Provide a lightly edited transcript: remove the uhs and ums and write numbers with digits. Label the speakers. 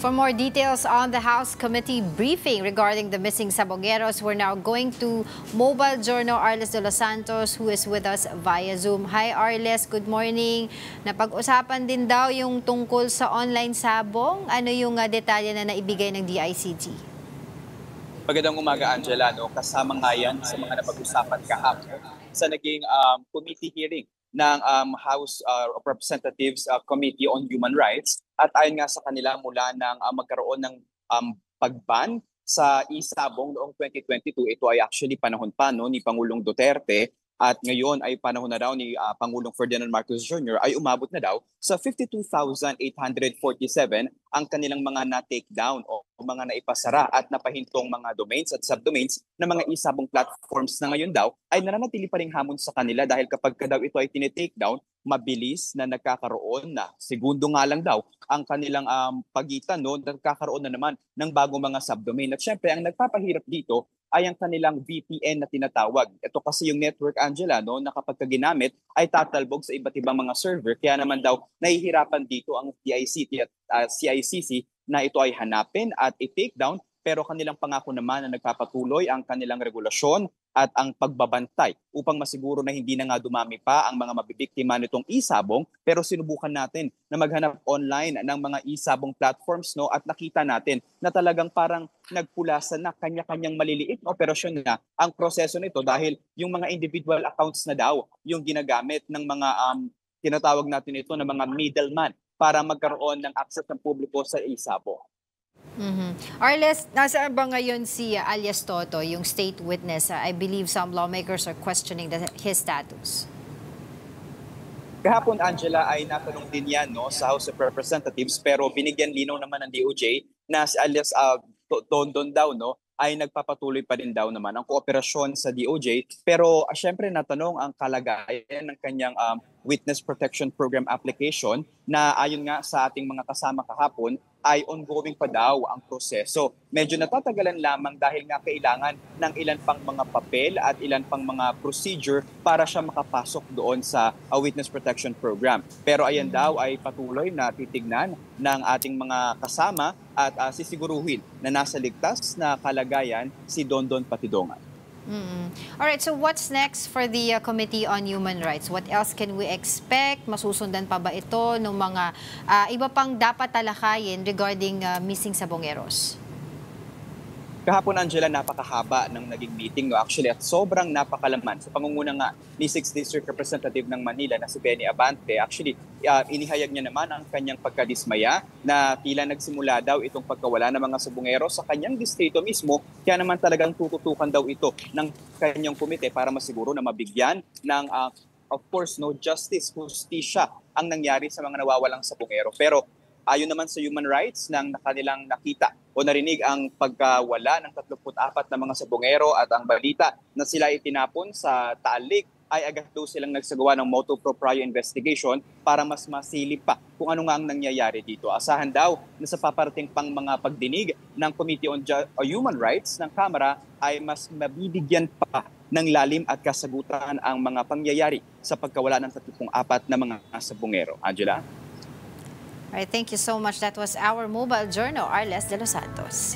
Speaker 1: For more details on the House Committee briefing regarding the missing Sabongeros, we're now going to Mobile Journal Arles de los Santos, who is with us via Zoom. Hi Arles, good morning. Napag-usapan din daw yung tungkol sa online sabong. Ano yung detalye na naibigay ng DICT?
Speaker 2: Magandang umaga, Angela. Kasama nga yan sa mga napag-usapan kahapon sa naging committee hearing ng House of Representatives Committee on Human Rights. At ayon nga sa kanila, mula nang magkaroon ng pagban sa e-sabong noong 2022, ito ay actually panahon pa ni Pangulong Duterte. At ngayon ay panahon na daw ni Pangulong Ferdinand Marcos Jr. ay umabot na daw sa 52,847 ang kanilang mga na-take down o mga naipasara at napahintong mga domains at subdomains na mga e-sabong platforms na ngayon daw ay nananatili pa ring hamon sa kanila dahil kapag daw ito ay tinitake down, mabilis na nagkakaroon na, segundo nga lang daw, ang kanilang pagitan nagkakaroon na naman ng bagong mga subdomain. At syempre, ang nagpapahirap dito ay ang kanilang VPN na tinatawag. Ito kasi yung network, Angela, na kapag ginamit ay tatalbog sa iba't ibang mga server. Kaya naman daw nahihirapan dito ang DICT at CICC na ito ay hanapin at i-take down. Pero kanilang pangako naman na nagpapatuloy ang kanilang regulasyon at ang pagbabantay upang masiguro na hindi na nga dumami pa ang mga mabibiktima nitong e-sabong. Pero sinubukan natin na maghanap online ng mga e-sabong platforms at nakita natin na talagang parang nagpulasan na kanya-kanyang maliliit na operasyon na ang proseso nito dahil yung mga individual accounts na daw yung ginagamit ng mga tinatawag natin ito na mga middleman para magkaroon ng access ng publiko sa e-sabong.
Speaker 1: Arles, nasaan ba ngayon si alias Toto, yung state witness? I believe some lawmakers are questioning his status.
Speaker 2: Kahapon, Angela, ay natanong din yan sa House of Representatives pero binigyan linaw naman ng DOJ na si alias Dondon daw ay nagpapatuloy pa din daw naman ang kooperasyon sa DOJ. Pero syempre natanong ang kalagayan ng kanyang Witness Protection Program application na ayon nga sa ating mga kasama kahapon ay ongoing pa daw ang proseso. Medyo natatagalan lamang dahil nga kailangan ng ilan pang mga papel at ilan pang mga procedure para siya makapasok doon sa Witness Protection Program. Pero ayan daw ay patuloy na titignan ng ating mga kasama at sisiguruhin na nasa ligtas na kalagayan si Dondon Patidongan.
Speaker 1: Alright, so what's next for the Committee on Human Rights? What else can we expect? Masusundan pa ba ito ng mga iba pang dapat talakayin regarding missing Sabongeros?
Speaker 2: Kahapon, Angela, napakahaba ng naging meeting actually at sobrang napakalaman. Sa pangunguna nga ni 6th District Representative ng Manila na si Benny Abante, actually inihayag niya naman ang kanyang pagkadismaya na tila nagsimula daw itong pagkawala ng mga Sabongero sa kanyang distrito mismo. Kaya naman talagang tututukan daw ito ng kanyang komite para masiguro na mabigyan ng of course justice, justisya ang nangyari sa mga nawawalang Sabongero. Pero ayon naman sa human rights nang kanilang nakita o narinig ang pagkawala ng 34 na mga Sabongero at ang balita na sila itinapon sa Taal Lake ay agad daw silang nagsagawa ng motu proprio investigation para mas masilip pa kung ano nga ang nangyayari dito. Asahan daw na sa paparating pang mga pagdinig ng Committee on Human Rights ng Kamara ay mas mabibigyan pa ng lalim at kasagutan ang mga pangyayari sa pagkawala ng 34 na mga Sabongero. Angela?
Speaker 1: All right, thank you so much. That was our Mobile Journal, Arles de los Santos.